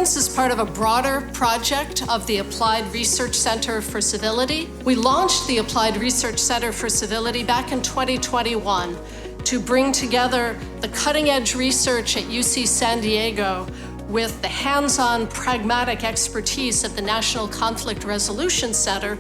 conference is part of a broader project of the Applied Research Center for Civility. We launched the Applied Research Center for Civility back in 2021 to bring together the cutting-edge research at UC San Diego with the hands-on pragmatic expertise of the National Conflict Resolution Center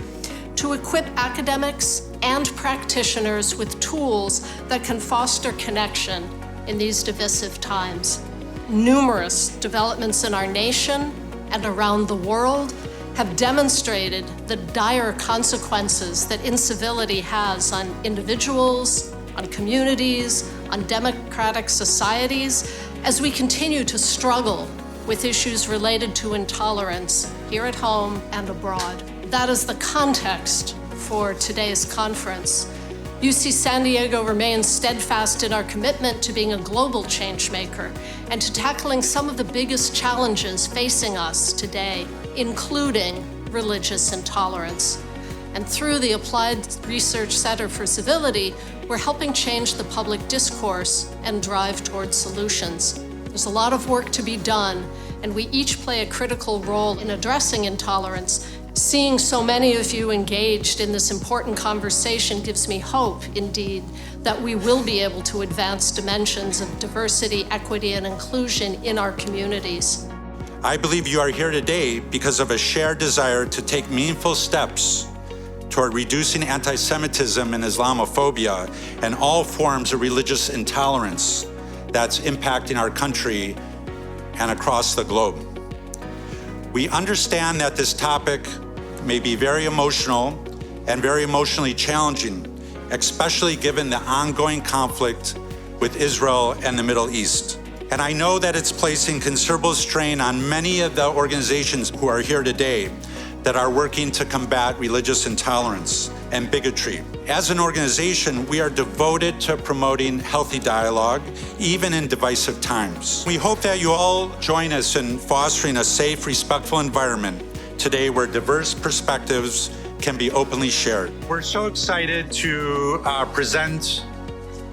to equip academics and practitioners with tools that can foster connection in these divisive times. Numerous developments in our nation and around the world have demonstrated the dire consequences that incivility has on individuals, on communities, on democratic societies, as we continue to struggle with issues related to intolerance here at home and abroad. That is the context for today's conference. UC San Diego remains steadfast in our commitment to being a global change maker and to tackling some of the biggest challenges facing us today, including religious intolerance. And through the Applied Research Center for Civility, we're helping change the public discourse and drive towards solutions. There's a lot of work to be done, and we each play a critical role in addressing intolerance. Seeing so many of you engaged in this important conversation gives me hope, indeed, that we will be able to advance dimensions of diversity, equity, and inclusion in our communities. I believe you are here today because of a shared desire to take meaningful steps toward reducing anti-Semitism and Islamophobia and all forms of religious intolerance that's impacting our country and across the globe. We understand that this topic may be very emotional and very emotionally challenging, especially given the ongoing conflict with Israel and the Middle East. And I know that it's placing considerable strain on many of the organizations who are here today that are working to combat religious intolerance and bigotry. As an organization, we are devoted to promoting healthy dialogue, even in divisive times. We hope that you all join us in fostering a safe, respectful environment today where diverse perspectives can be openly shared. We're so excited to present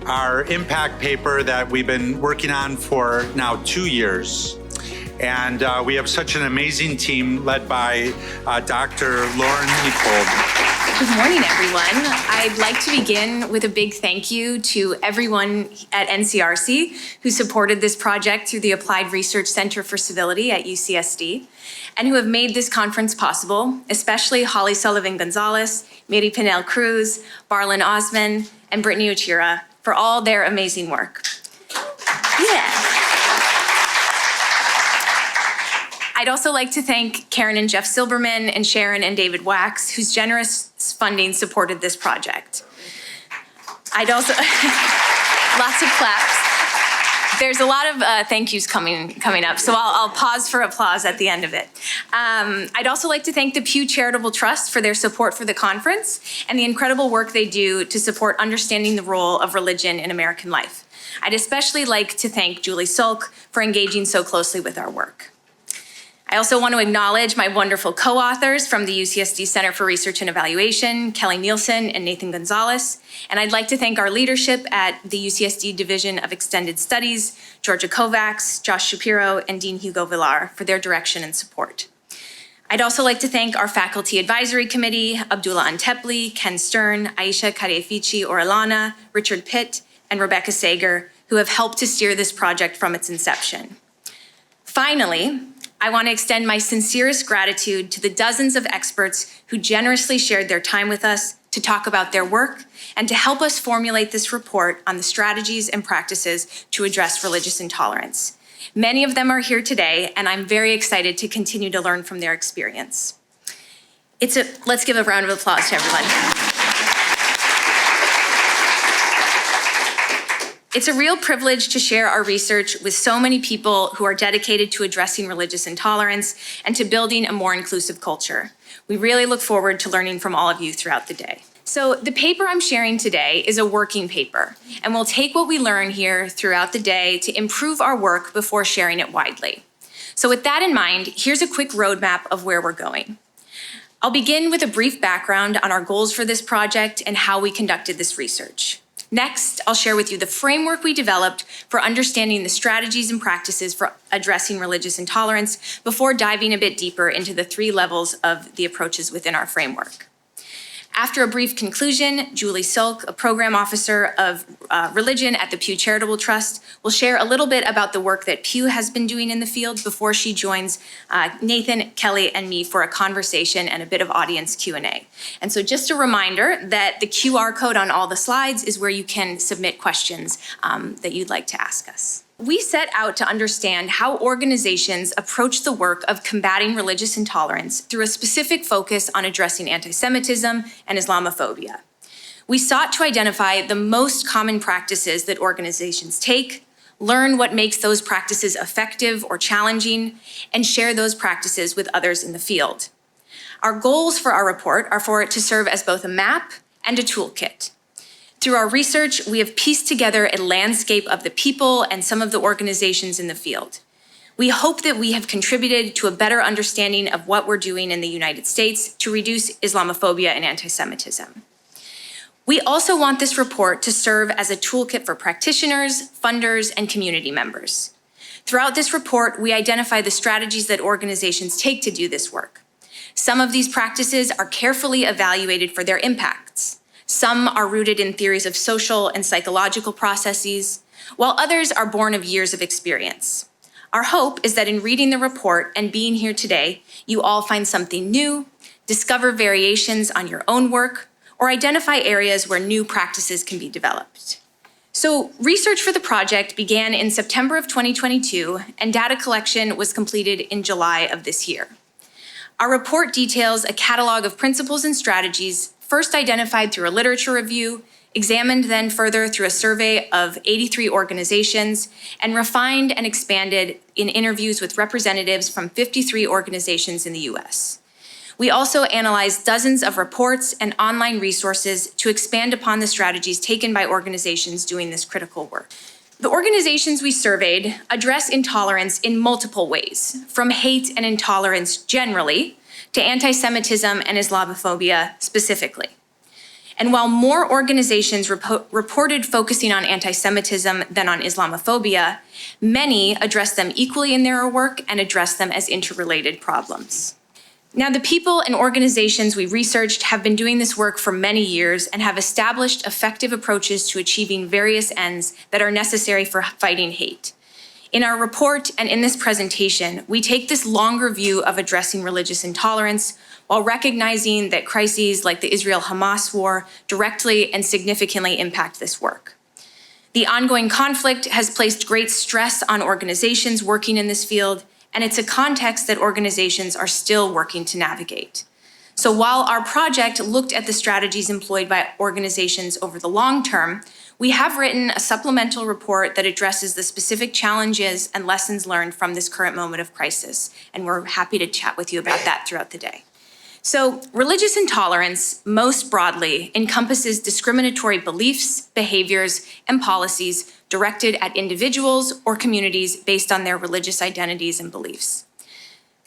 our impact paper that we've been working on for now 2 years. And we have such an amazing team led by Dr. Lauren Nippoldt. Good morning, everyone. I'd like to begin with a big thank you to everyone at NCRC who supported this project through the Applied Research Center for Civility at UCSD and who have made this conference possible, especially Holly Sullivan Gonzalez, Miri Pinel Cruz, Barlin Osman, and Brittany Uchira for all their amazing work. Yeah. I'd also like to thank Karen and Jeff Silberman and Sharon and David Wax, whose generous funding supported this project. I'd also, lots of claps. There's a lot of thank yous coming up, so I'll pause for applause at the end of it. I'd also like to thank the Pew Charitable Trusts for their support for the conference and the incredible work they do to support understanding the role of religion in American life. I'd especially like to thank Julie Sulc for engaging so closely with our work. I also want to acknowledge my wonderful co-authors from the UCSD Center for Research and Evaluation, Kelly Nielsen and Nathan Gonzalez. And I'd like to thank our leadership at the UCSD Division of Extended Studies, Georgia Kovacs, Josh Shapiro, and Dean Hugo Villar for their direction and support. I'd also like to thank our Faculty Advisory Committee, Abdullah Antepli, Ken Stern, Aisha Karefici Orellana, Richard Pitt, and Rebecca Sager, who have helped to steer this project from its inception. Finally, I want to extend my sincerest gratitude to the dozens of experts who generously shared their time with us to talk about their work and to help us formulate this report on the strategies and practices to address religious intolerance. Many of them are here today, and I'm very excited to continue to learn from their experience. Let's give a round of applause to everyone. It's a real privilege to share our research with so many people who are dedicated to addressing religious intolerance and to building a more inclusive culture. We really look forward to learning from all of you throughout the day. So the paper I'm sharing today is a working paper, and we'll take what we learn here throughout the day to improve our work before sharing it widely. So with that in mind, here's a quick roadmap of where we're going. I'll begin with a brief background on our goals for this project and how we conducted this research. Next, I'll share with you the framework we developed for understanding the strategies and practices for addressing religious intolerance before diving a bit deeper into the 3 levels of the approaches within our framework. After a brief conclusion, Julie Sulc, a program officer of religion at the Pew Charitable Trust, will share a little bit about the work that Pew has been doing in the field before she joins Nathan, Kelly, and me for a conversation and a bit of audience Q&A. And so just a reminder that the QR code on all the slides is where you can submit questions that you'd like to ask us. We set out to understand how organizations approach the work of combating religious intolerance through a specific focus on addressing antisemitism and Islamophobia. We sought to identify the most common practices that organizations take, learn what makes those practices effective or challenging, and share those practices with others in the field. Our goals for our report are for it to serve as both a map and a toolkit. Through our research, we have pieced together a landscape of the people and some of the organizations in the field. We hope that we have contributed to a better understanding of what we're doing in the United States to reduce Islamophobia and antisemitism. We also want this report to serve as a toolkit for practitioners, funders, and community members. Throughout this report, we identify the strategies that organizations take to do this work. Some of these practices are carefully evaluated for their impacts. Some are rooted in theories of social and psychological processes, while others are born of years of experience. Our hope is that in reading the report and being here today, you all find something new, discover variations on your own work, or identify areas where new practices can be developed. So, research for the project began in September of 2022, and data collection was completed in July of this year. Our report details a catalog of principles and strategies first identified through a literature review, examined then further through a survey of 83 organizations, and refined and expanded in interviews with representatives from 53 organizations in the US. We also analyzed dozens of reports and online resources to expand upon the strategies taken by organizations doing this critical work. The organizations we surveyed address intolerance in multiple ways, from hate and intolerance generally, to anti-Semitism and Islamophobia specifically. And while more organizations reported focusing on anti-Semitism than on Islamophobia, many address them equally in their work and address them as interrelated problems. Now, the people and organizations we researched have been doing this work for many years and have established effective approaches to achieving various ends that are necessary for fighting hate. In our report and in this presentation, we take this longer view of addressing religious intolerance while recognizing that crises like the Israel-Hamas war directly and significantly impact this work. The ongoing conflict has placed great stress on organizations working in this field, and it's a context that organizations are still working to navigate. So while our project looked at the strategies employed by organizations over the long term, we have written a supplemental report that addresses the specific challenges and lessons learned from this current moment of crisis, and we're happy to chat with you about that throughout the day. So, religious intolerance, most broadly, encompasses discriminatory beliefs, behaviors, and policies directed at individuals or communities based on their religious identities and beliefs.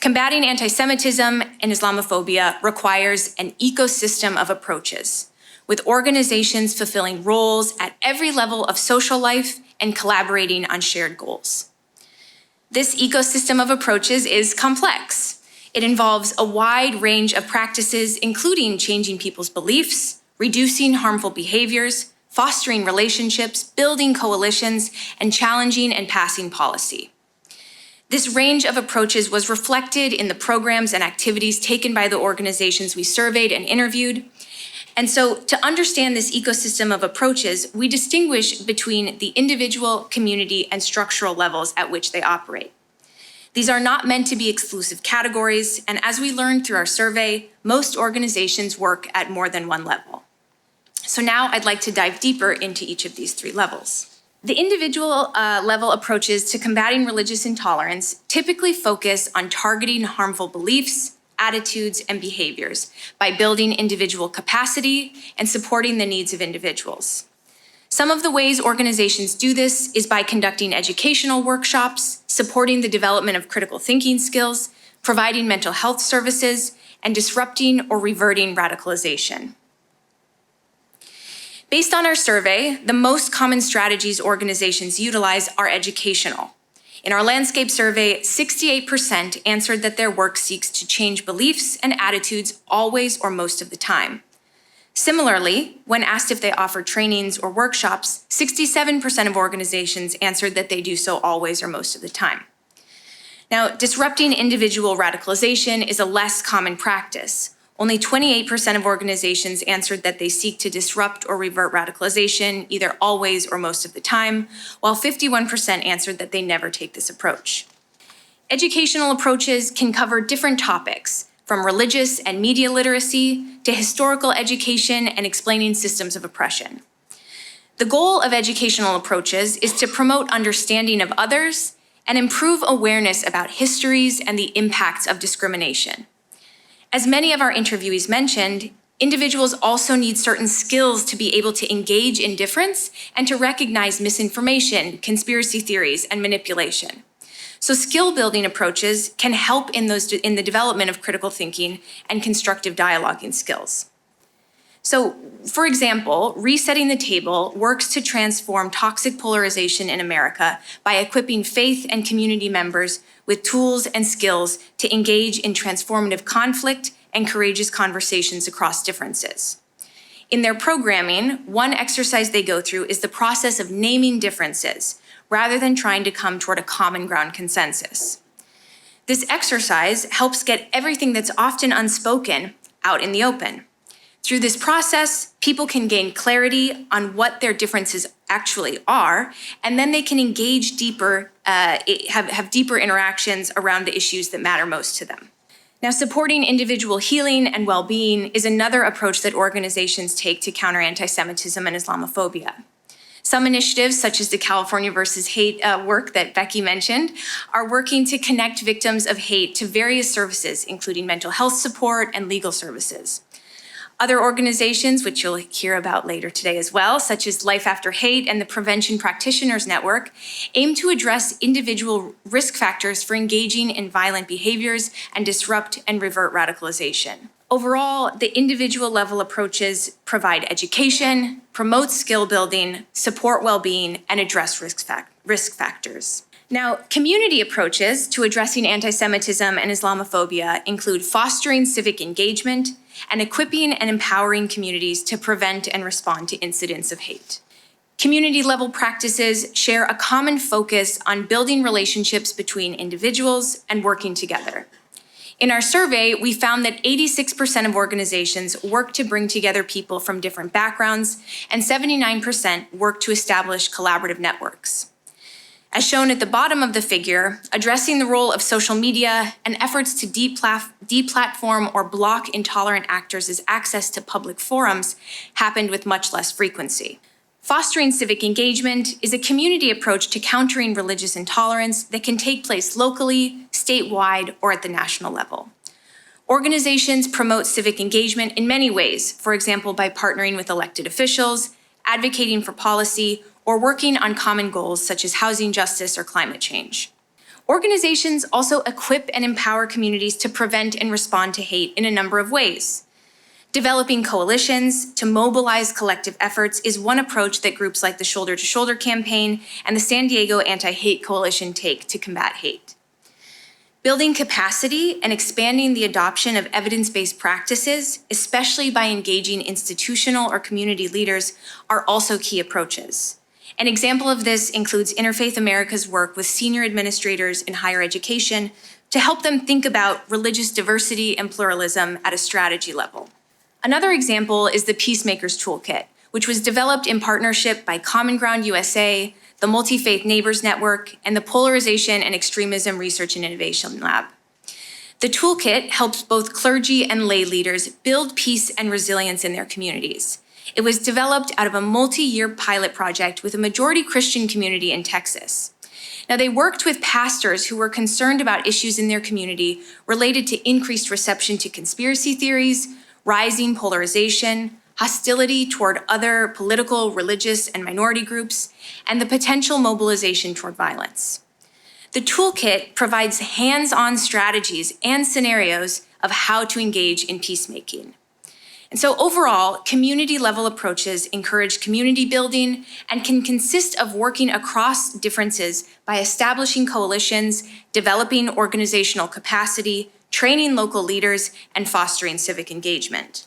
Combating anti-Semitism and Islamophobia requires an ecosystem of approaches, with organizations fulfilling roles at every level of social life and collaborating on shared goals. This ecosystem of approaches is complex. It involves a wide range of practices, including changing people's beliefs, reducing harmful behaviors, fostering relationships, building coalitions, and challenging and passing policy. This range of approaches was reflected in the programs and activities taken by the organizations we surveyed and interviewed. And so, to understand this ecosystem of approaches, we distinguish between the individual, community, and structural levels at which they operate. These are not meant to be exclusive categories, and as we learned through our survey, most organizations work at more than one level. So now I'd like to dive deeper into each of these 3 levels. The individual level approaches to combating religious intolerance typically focus on targeting harmful beliefs, attitudes, and behaviors by building individual capacity and supporting the needs of individuals. Some of the ways organizations do this is by conducting educational workshops, supporting the development of critical thinking skills, providing mental health services, and disrupting or reverting radicalization. Based on our survey, the most common strategies organizations utilize are educational. In our landscape survey, 68% answered that their work seeks to change beliefs and attitudes always or most of the time. Similarly, when asked if they offer trainings or workshops, 67% of organizations answered that they do so always or most of the time. Now, disrupting individual radicalization is a less common practice. Only 28% of organizations answered that they seek to disrupt or revert radicalization either always or most of the time, while 51% answered that they never take this approach. Educational approaches can cover different topics, from religious and media literacy to historical education and explaining systems of oppression. The goal of educational approaches is to promote understanding of others and improve awareness about histories and the impacts of discrimination. As many of our interviewees mentioned, individuals also need certain skills to be able to engage in difference and to recognize misinformation, conspiracy theories, and manipulation. So skill-building approaches can help in the development of critical thinking and constructive dialoguing skills. So, for example, Resetting the Table works to transform toxic polarization in America by equipping faith and community members with tools and skills to engage in transformative conflict and courageous conversations across differences. In their programming, one exercise they go through is the process of naming differences, rather than trying to come toward a common ground consensus. This exercise helps get everything that's often unspoken out in the open. Through this process, people can gain clarity on what their differences actually are, and then they can engage deeper, have deeper interactions around the issues that matter most to them. Now, supporting individual healing and well-being is another approach that organizations take to counter anti-Semitism and Islamophobia. Some initiatives, such as the California versus Hate work that Becky mentioned, are working to connect victims of hate to various services, including mental health support and legal services. Other organizations, which you'll hear about later today as well, such as Life After Hate and the Prevention Practitioners Network, aim to address individual risk factors for engaging in violent behaviors and disrupt and revert radicalization. Overall, the individual level approaches provide education, promote skill building, support well-being, and address risk factors. Now, community approaches to addressing anti-Semitism and Islamophobia include fostering civic engagement and equipping and empowering communities to prevent and respond to incidents of hate. Community-level practices share a common focus on building relationships between individuals and working together. In our survey, we found that 86% of organizations work to bring together people from different backgrounds, and 79% work to establish collaborative networks. As shown at the bottom of the figure, addressing the role of social media and efforts to deplatform or block intolerant actors' access to public forums happened with much less frequency. Fostering civic engagement is a community approach to countering religious intolerance that can take place locally, statewide, or at the national level. Organizations promote civic engagement in many ways, for example, by partnering with elected officials, advocating for policy, or working on common goals such as housing justice or climate change. Organizations also equip and empower communities to prevent and respond to hate in a number of ways. Developing coalitions to mobilize collective efforts is one approach that groups like the Shoulder to Shoulder campaign and the San Diego Anti-Hate Coalition take to combat hate. Building capacity and expanding the adoption of evidence-based practices, especially by engaging institutional or community leaders, are also key approaches. An example of this includes Interfaith America's work with senior administrators in higher education to help them think about religious diversity and pluralism at a strategy level. Another example is the Peacemakers Toolkit, which was developed in partnership by Common Ground USA, the Multi-Faith Neighbors Network, and the Polarization and Extremism Research and Innovation Lab. The toolkit helps both clergy and lay leaders build peace and resilience in their communities. It was developed out of a multi-year pilot project with a majority Christian community in Texas. Now, they worked with pastors who were concerned about issues in their community related to increased reception to conspiracy theories, rising polarization, hostility toward other political, religious, and minority groups, and the potential mobilization toward violence. The toolkit provides hands-on strategies and scenarios of how to engage in peacemaking. And so overall, community-level approaches encourage community building and can consist of working across differences by establishing coalitions, developing organizational capacity, training local leaders, and fostering civic engagement.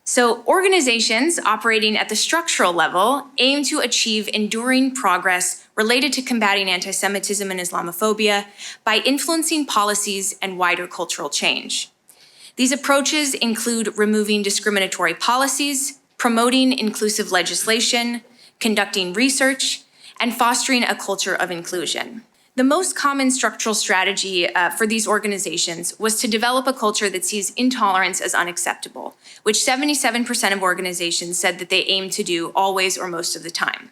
So organizations operating at the structural level aim to achieve enduring progress related to combating anti-Semitism and Islamophobia by influencing policies and wider cultural change. These approaches include removing discriminatory policies, promoting inclusive legislation, conducting research, and fostering a culture of inclusion. The most common structural strategy for these organizations was to develop a culture that sees intolerance as unacceptable, which 77% of organizations said that they aim to do always or most of the time.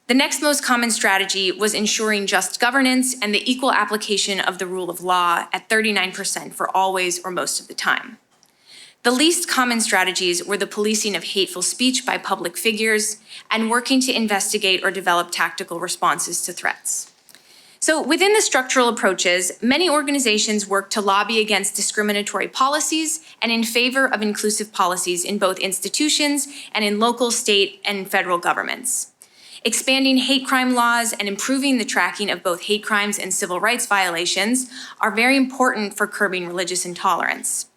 The next most common strategy was ensuring just governance and the equal application of the rule of law at 39% for always or most of the time. The least common strategies were the policing of hateful speech by public figures and working to investigate or develop tactical responses to threats. So within the structural approaches, many organizations work to lobby against discriminatory policies and in favor of inclusive policies in both institutions and in local, state, and federal governments. Expanding hate crime laws and improving the tracking of both hate crimes and civil rights violations are very important for curbing religious intolerance.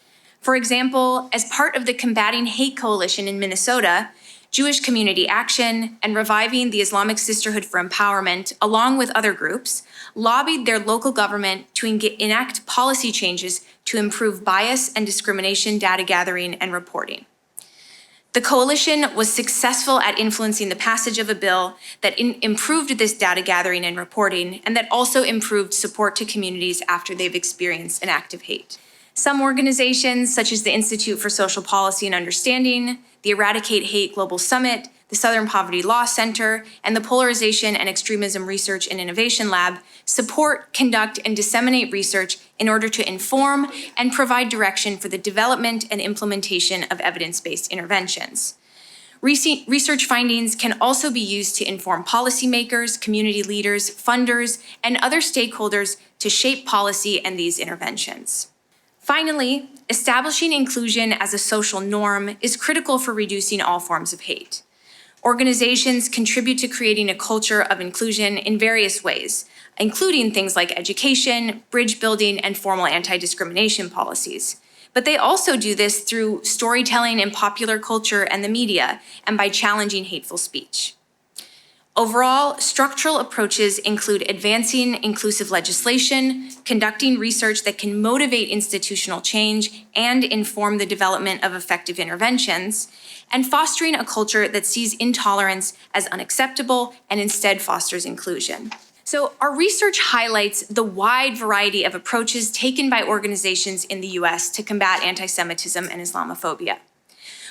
For example, as part of the Combating Hate Coalition in Minnesota, Jewish Community Action and Reviving the Islamic Sisterhood for Empowerment, along with other groups, lobbied their local government to enact policy changes to improve bias and discrimination data gathering and reporting. The coalition was successful at influencing the passage of a bill that improved this data gathering and reporting, and that also improved support to communities after they've experienced an act of hate. Some organizations, such as the Institute for Social Policy and Understanding, the Eradicate Hate Global Summit, the Southern Poverty Law Center, and the Polarization and Extremism Research and Innovation Lab, support, conduct, and disseminate research in order to inform and provide direction for the development and implementation of evidence-based interventions. Research findings can also be used to inform policymakers, community leaders, funders, and other stakeholders to shape policy and these interventions. Finally, establishing inclusion as a social norm is critical for reducing all forms of hate. Organizations contribute to creating a culture of inclusion in various ways, including things like education, bridge building, and formal anti-discrimination policies. But they also do this through storytelling in popular culture and the media, and by challenging hateful speech. Overall, structural approaches include advancing inclusive legislation, conducting research that can motivate institutional change and inform the development of effective interventions, and fostering a culture that sees intolerance as unacceptable and instead fosters inclusion. So our research highlights the wide variety of approaches taken by organizations in the US to combat anti-Semitism and Islamophobia.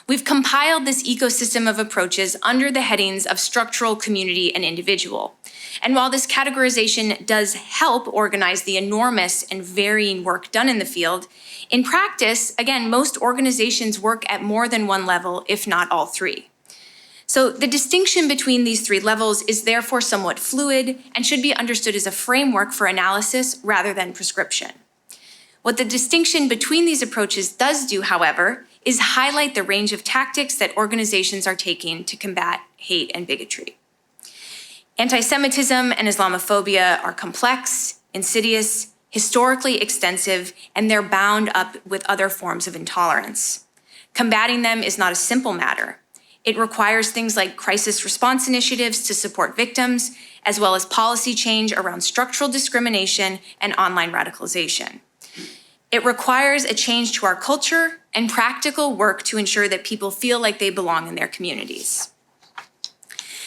We've compiled this ecosystem of approaches under the headings of structural, community, and individual. And while this categorization does help organize the enormous and varying work done in the field, in practice, again, most organizations work at more than one level, if not all three. So the distinction between these three levels is therefore somewhat fluid and should be understood as a framework for analysis rather than prescription. What the distinction between these approaches does do, however, is highlight the range of tactics that organizations are taking to combat hate and bigotry. Anti-Semitism and Islamophobia are complex, insidious, historically extensive, and they're bound up with other forms of intolerance. Combating them is not a simple matter. It requires things like crisis response initiatives to support victims, as well as policy change around structural discrimination and online radicalization. It requires a change to our culture and practical work to ensure that people feel like they belong in their communities.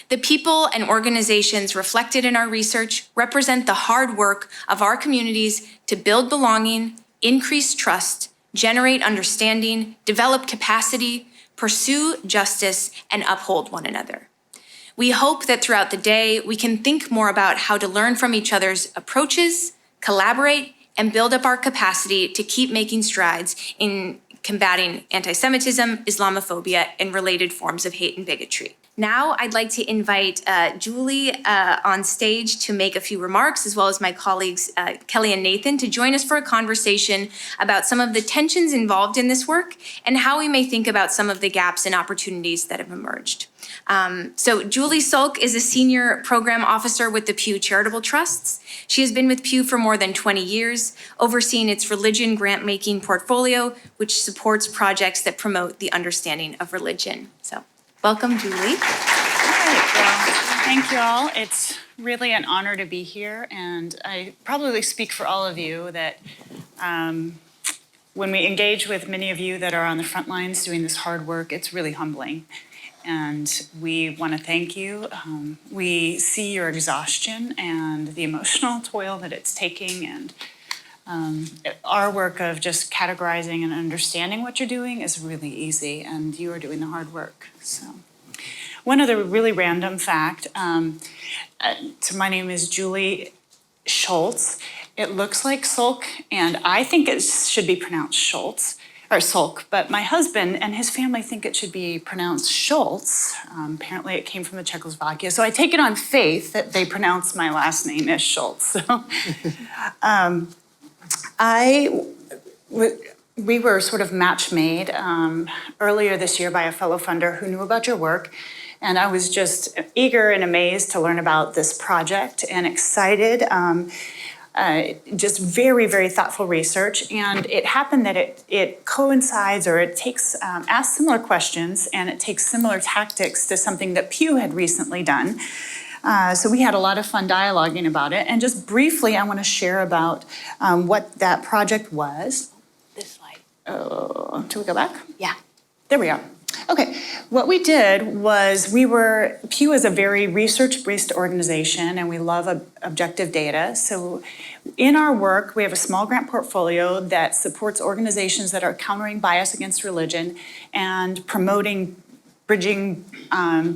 The people and organizations reflected in our research represent the hard work of our communities to build belonging, increase trust, generate understanding, develop capacity, pursue justice, and uphold one another. We hope that throughout the day, we can think more about how to learn from each other's approaches, collaborate, and build up our capacity to keep making strides in combating anti-Semitism, Islamophobia, and related forms of hate and bigotry. Now I'd like to invite Julie on stage to make a few remarks, as well as my colleagues Kelly and Nathan, to join us for a conversation about some of the tensions involved in this work and how we may think about some of the gaps and opportunities that have emerged. So Julie Sulc is a senior program officer with the Pew Charitable Trusts. She has been with Pew for more than 20 years, overseeing its religion grant-making portfolio, which supports projects that promote the understanding of religion. So, welcome, Julie. All right, well, thank you all. It's really an honor to be here, and I probably speak for all of you that when we engage with many of you that are on the front lines doing this hard work, it's really humbling. And we want to thank you. We see your exhaustion and the emotional toil that it's taking, and our work of just categorizing and understanding what you're doing is really easy, and you are doing the hard work. So, one other really random fact. So my name is Julie Schultz. It looks like Sulc, and I think it should be pronounced Schultz. Or Sulc, but my husband and his family think it should be pronounced Schultz. Apparently it came from the Czechoslovakia, so I take it on faith that they pronounce my last name as Schultz. So, we were sort of match made earlier this year by a fellow funder who knew about your work, and I was just eager and amazed to learn about this project and excited. Just very, very thoughtful research, and it happened that it coincides, or it takes asks similar questions, and it takes similar tactics to something that Pew had recently done. So we had a lot of fun dialoguing about it, and just briefly, I want to share about what that project was. This slide. Oh, do we go back? Yeah. There we are. Okay, what we did was Pew is a very research-based organization, and we love objective data. So in our work, we have a small grant portfolio that supports organizations that are countering bias against religion and bridging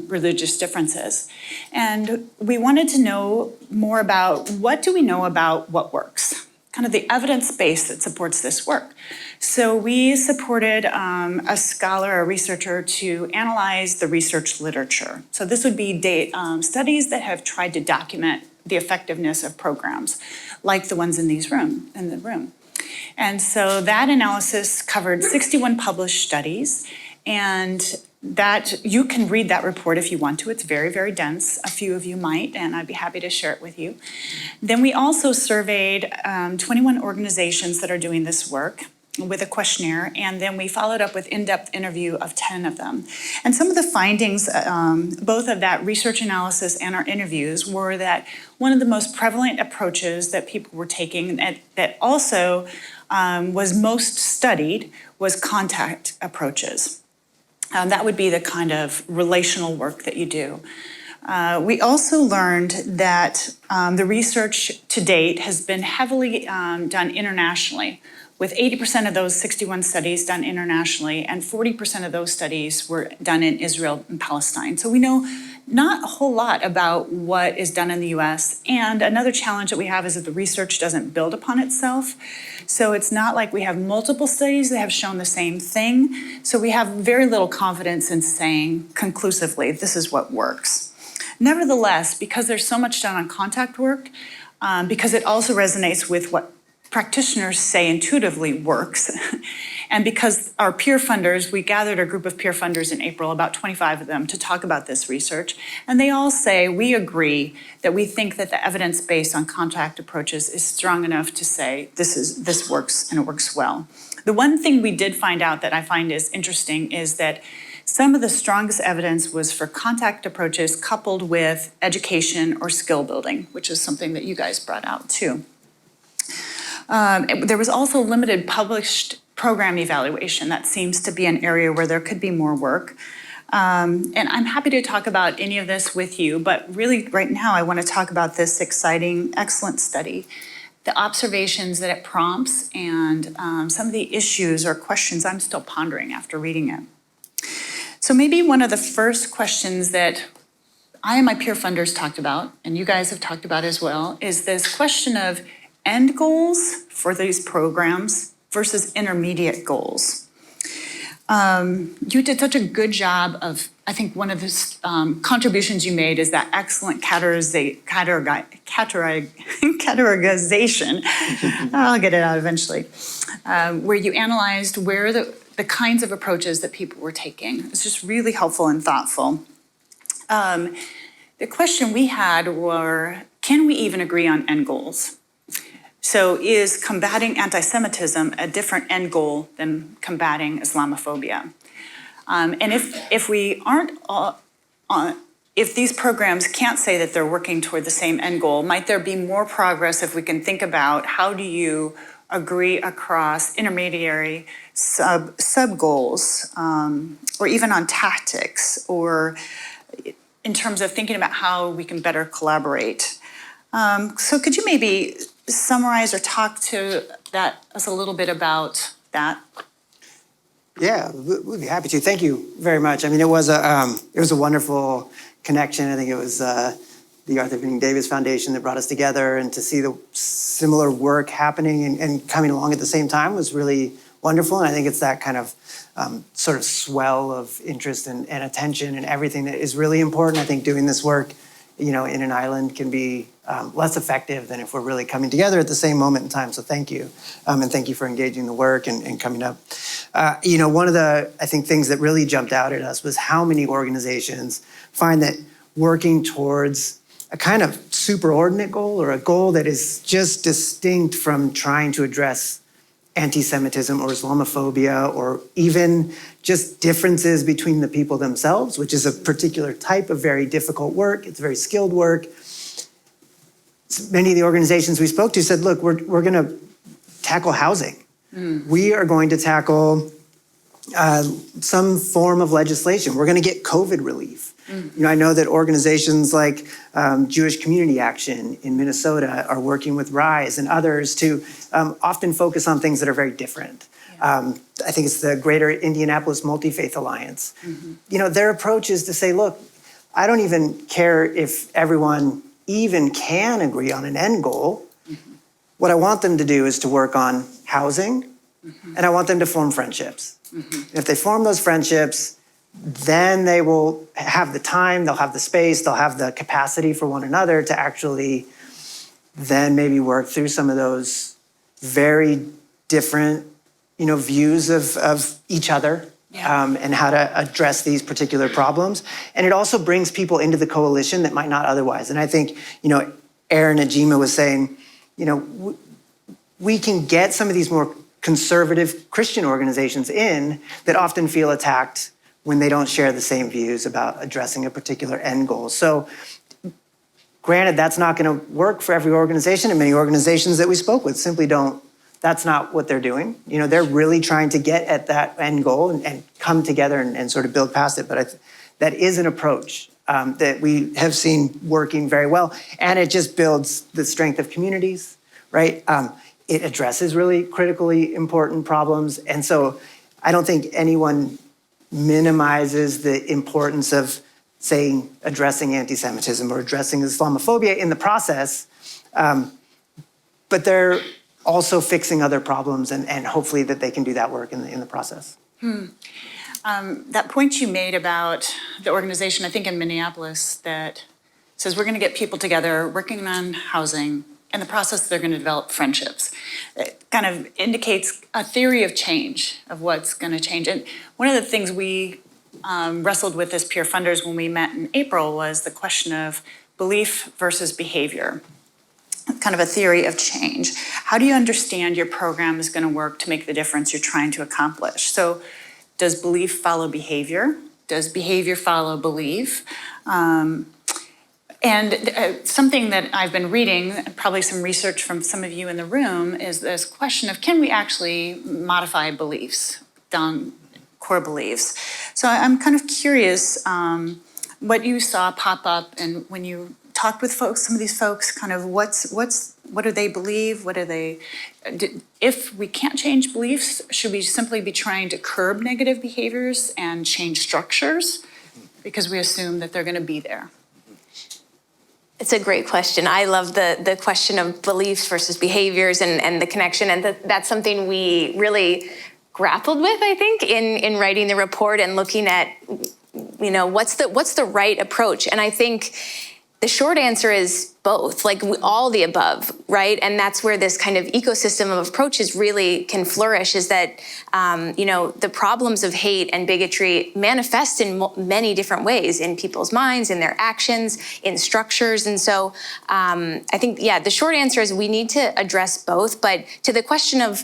religious differences. And we wanted to know more about what do we know about what works, kind of the evidence base that supports this work. So we supported a scholar, a researcher, to analyze the research literature. So this would be studies that have tried to document the effectiveness of programs, like the ones in the room. And so that analysis covered 61 published studies, and that you can read that report if you want to. It's very, very dense. A few of you might, and I'd be happy to share it with you. Then we also surveyed 21 organizations that are doing this work with a questionnaire, and then we followed up with in-depth interview of 10 of them. And some of the findings, both of that research analysis and our interviews, were that one of the most prevalent approaches that people were taking, that also was most studied, was contact approaches. That would be the kind of relational work that you do. We also learned that the research to date has been heavily done internationally, with 80% of those 61 studies done internationally, and 40% of those studies were done in Israel and Palestine. So we know not a whole lot about what is done in the US. And another challenge that we have is that the research doesn't build upon itself. So it's not like we have multiple studies that have shown the same thing. So we have very little confidence in saying conclusively, this is what works. Nevertheless, because there's so much done on contact work, because it also resonates with what practitioners say intuitively works, and because our peer funders, we gathered a group of peer funders in April, about 25 of them, to talk about this research, and they all say, we agree that we think that the evidence based on contact approaches is strong enough to say this works, and it works well. The one thing we did find out that I find is interesting is that some of the strongest evidence was for contact approaches coupled with education or skill building, which is something that you guys brought out too. There was also limited published program evaluation. That seems to be an area where there could be more work. And I'm happy to talk about any of this with you, but really right now I want to talk about this exciting, excellent study, the observations that it prompts, and some of the issues or questions I'm still pondering after reading it. So maybe one of the first questions that I and my peer funders talked about, and you guys have talked about as well, is this question of end goals for these programs versus intermediate goals. You did such a good job of I think one of the contributions you made is that excellent categorization, I'll get it out eventually, where you analyzed where the kinds of approaches that people were taking. It's just really helpful and thoughtful. The question we had were, can we even agree on end goals? So is combating anti-Semitism a different end goal than combating Islamophobia? And if we aren't, if these programs can't say that they're working toward the same end goal, might there be more progress if we can think about how do you agree across intermediary sub goals, or even on tactics, or in terms of thinking about how we can better collaborate? So could you maybe summarize or talk to us a little bit about that? Yeah, we'd be happy to. Thank you very much. I mean, it was a wonderful connection. I think it was the Arthur Fielding Davis Foundation that brought us together, and to see the similar work happening and coming along at the same time was really wonderful. And I think it's that kind of sort of swell of interest and attention and everything that is really important. I think doing this work, in an island can be less effective than if we're really coming together at the same moment in time. So thank you. And thank you for engaging the work and coming up. One of the, I think, things that really jumped out at us was how many organizations find that working towards a kind of superordinate goal, or a goal that is just distinct from trying to address anti-Semitism or Islamophobia, or even just differences between the people themselves, which is a particular type of very difficult work. It's very skilled work. Many of the organizations we spoke to said, look, we're going to tackle housing. We are going to tackle some form of legislation. We're going to get COVID relief. I know that organizations like Jewish Community Action in Minnesota are working with RISE and others to often focus on things that are very different. I think it's the Greater Indianapolis Multi-Faith Alliance. Their approach is to say, look, I don't even care if everyone even can agree on an end goal. What I want them to do is to work on housing, and I want them to form friendships. If they form those friendships, then they will have the time, they'll have the space, they'll have the capacity for one another to actually then maybe work through some of those very different, views of each other, and how to address these particular problems. And it also brings people into the coalition that might not otherwise. And I think, Aaron Ajima was saying, we can get some of these more conservative Christian organizations in that often feel attacked when they don't share the same views about addressing a particular end goal. So granted, that's not going to work for every organization, and many organizations that we spoke with simply don't, that's not what they're doing. They're really trying to get at that end goal and come together and sort of build past it. But that is an approach that we have seen working very well. And it just builds the strength of communities, right? It addresses really critically important problems. And so I don't think anyone minimizes the importance of, say, addressing anti-Semitism or addressing Islamophobia in the process, but they're also fixing other problems, and hopefully that they can do that work in the process. That point you made about the organization, I think in Minneapolis, that says we're going to get people together working on housing. In the process, they're going to develop friendships. It kind of indicates a theory of change, of what's going to change. And one of the things we wrestled with as peer funders when we met in April was the question of belief versus behavior, kind of a theory of change. How do you understand your program is going to work to make the difference you're trying to accomplish? So does belief follow behavior? Does behavior follow belief? And something that I've been reading, probably some research from some of you in the room, is this question of, can we actually modify beliefs, down core beliefs? So I'm kind of curious what you saw pop up, and when you talked with folks, some of these folks, kind of what do they believe? What do they, if we can't change beliefs, should we simply be trying to curb negative behaviors and change structures? Because we assume that they're going to be there. It's a great question. I love the question of beliefs versus behaviors and the connection. And that's something we really grappled with, I think, in writing the report and looking at what's the right approach? And I think the short answer is both, like all the above, right? And that's where this kind of ecosystem of approaches really can flourish, is that, the problems of hate and bigotry manifest in many different ways in people's minds, in their actions, in structures. And so I think, the short answer is we need to address both. But to the question of,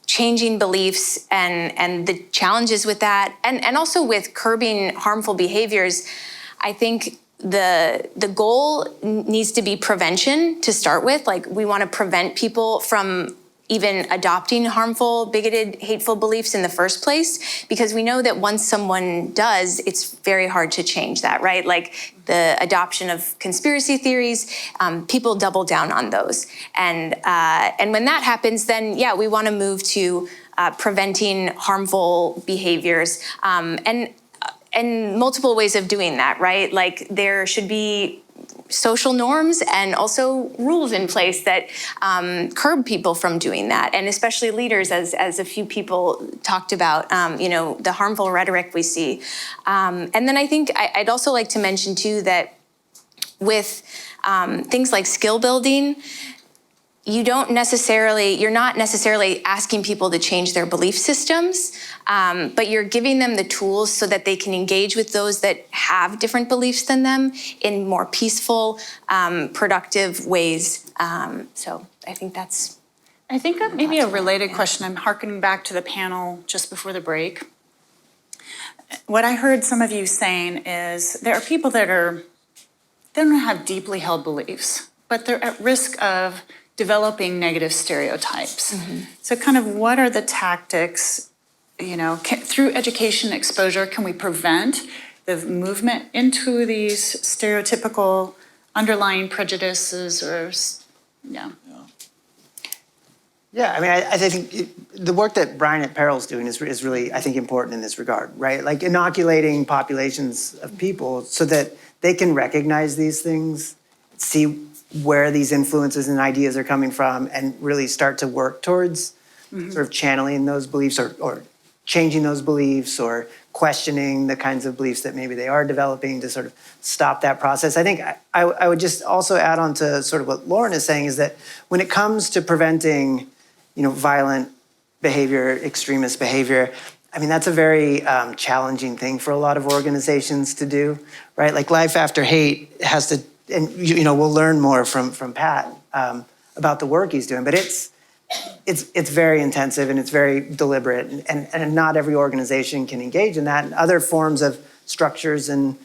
changing beliefs and the challenges with that, and also with curbing harmful behaviors, I think the goal needs to be prevention to start with. Like, we want to prevent people from even adopting harmful, bigoted, hateful beliefs in the first place, because we know that once someone does, it's very hard to change that, right? Like the adoption of conspiracy theories, people double down on those. And when that happens, then we want to move to preventing harmful behaviors, and multiple ways of doing that, right? Like, there should be social norms and also rules in place that curb people from doing that, and especially leaders, as a few people talked about, the harmful rhetoric we see. And then I think I'd also like to mention too that with things like skill building, you're not necessarily asking people to change their belief systems, but you're giving them the tools so that they can engage with those that have different beliefs than them in more peaceful, productive ways. So I think that's... I think maybe a related question, I'm hearkening back to the panel just before the break. What I heard some of you saying is there are people that they don't have deeply held beliefs, but they're at risk of developing negative stereotypes. Mm-hmm. So kind of what are the tactics, through education exposure, can we prevent the movement into these stereotypical underlying prejudices or, Yeah, I mean, I think the work that Brian at Peril is doing is really, I think, important in this regard, right? Like inoculating populations of people so that they can recognize these things, see where these influences and ideas are coming from, and really start to work towards sort of channeling those beliefs or changing those beliefs or questioning the kinds of beliefs that maybe they are developing to sort of stop that process. I think I would just also add on to sort of what Lauren is saying is that when it comes to preventing, violent behavior, extremist behavior, I mean, that's a very challenging thing for a lot of organizations to do, right? Like Life After Hate has to, and we'll learn more from Pat about the work he's doing, but it's very intensive and it's very deliberate, and not every organization can engage in that. And other forms of structures and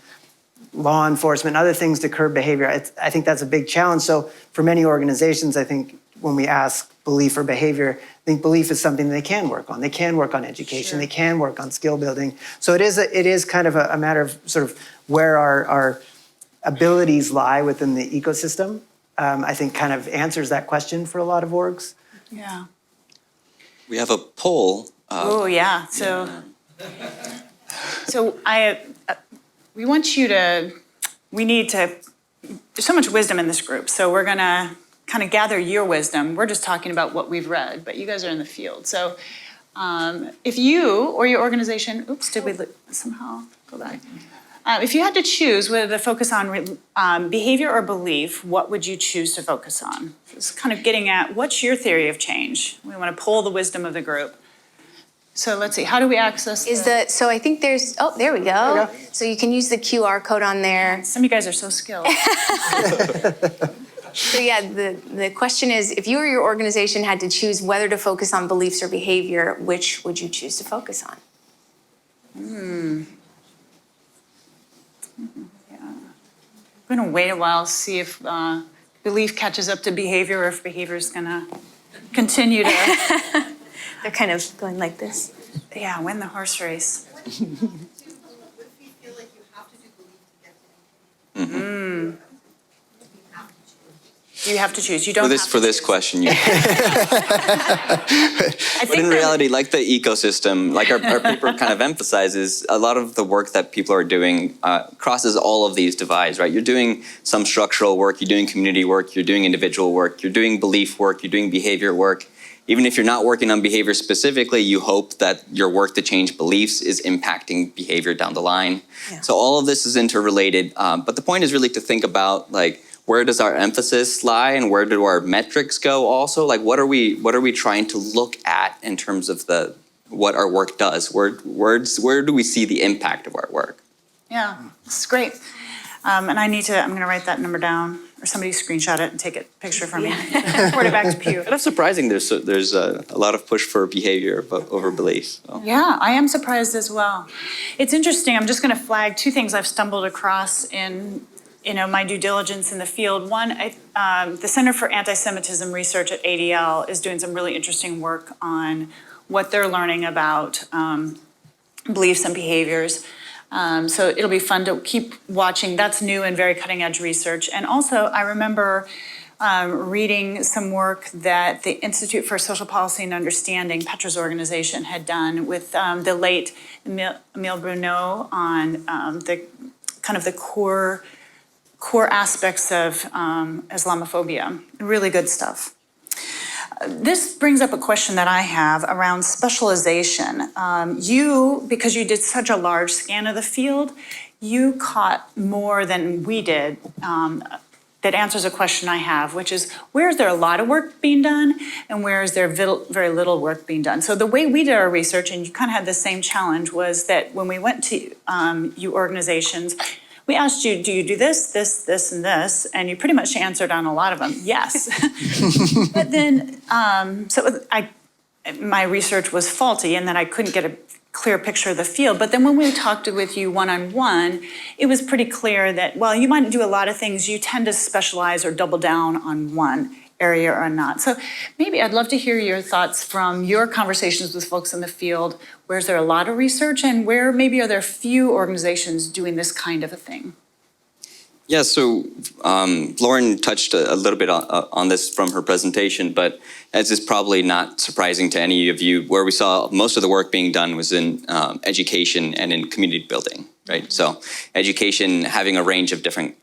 law enforcement, other things to curb behavior, I think that's a big challenge. So for many organizations, I think when we ask belief or behavior, I think belief is something they can work on. They can work on education. Sure. They can work on skill building. So it is kind of a matter of sort of where our abilities lie within the ecosystem. I think kind of answers that question for a lot of orgs. Yeah. We have a poll. Oh, yeah. So we want you to, there's so much wisdom in this group. So we're going to kind of gather your wisdom. We're just talking about what we've read, but you guys are in the field. So if you or your organization, did we somehow go back? If you had to choose whether to focus on behavior or belief, what would you choose to focus on? It's kind of getting at what's your theory of change? We want to pull the wisdom of the group. So let's see, how do we access So I think there's, there we go. There we go. So you can use the QR code on there. Some of you guys are so skilled. So the question is, if you or your organization had to choose whether to focus on beliefs or behavior, which would you choose to focus on? Yeah. I'm going to wait a while, see if belief catches up to behavior or if behavior is going to continue to... They're kind of going like this. Yeah, win the horse race. What if you feel like you have to do belief to get to anything? You have to choose. You don't For this question, you. But in reality, like the ecosystem, like our paper kind of emphasizes, a lot of the work that people are doing crosses all of these divides, right? You're doing some structural work, you're doing community work, you're doing individual work, you're doing belief work, you're doing behavior work. even if you're not working on behavior specifically, you hope that your work to change beliefs is impacting behavior down the line. So all of this is interrelated, but the point is really to think about like, where does our emphasis lie and where do our metrics go also? Like what are we trying to look at in terms of what our work does? Where do we see the impact of our work? Yeah, this is great. And I'm gonna write that number down, or somebody screenshot it and take a picture for me. Report it back to Pew. Kind of surprising there's a lot of push for behavior over beliefs. So. Yeah, I am surprised as well. It's interesting, I'm just gonna flag two things I've stumbled across in my due diligence in the field. One, the Center for Antisemitism Research at ADL is doing some really interesting work on what they're learning about beliefs and behaviors. So it'll be fun to keep watching. That's new and very cutting edge research. And also, I remember reading some work that the Institute for Social Policy and Understanding, Petra's organization, had done with the late Emile Bruno on the kind of the core aspects of Islamophobia. Really good stuff. This brings up a question that I have around specialization. Because you did such a large scan of the field, you caught more than we did that answers a question I have, which is, where is there a lot of work being done and where is there very little work being done? So the way we did our research, and you kind of had the same challenge, was that when we went to you organizations, we asked you, do you do this, this, and this? And you pretty much answered on a lot of them, yes. But then, my research was faulty and then I couldn't get a clear picture of the field. But then when we talked with you one-on-one, it was pretty clear that, while you might do a lot of things, you tend to specialize or double down on one area or not. So maybe I'd love to hear your thoughts from your conversations with folks in the field. Where's there a lot of research and where maybe are there few organizations doing this kind of a thing? Yeah, so Lauren touched a little bit on this from her presentation, but as is probably not surprising to any of you, where we saw most of the work being done was in education and in community building, right? So education having a range of different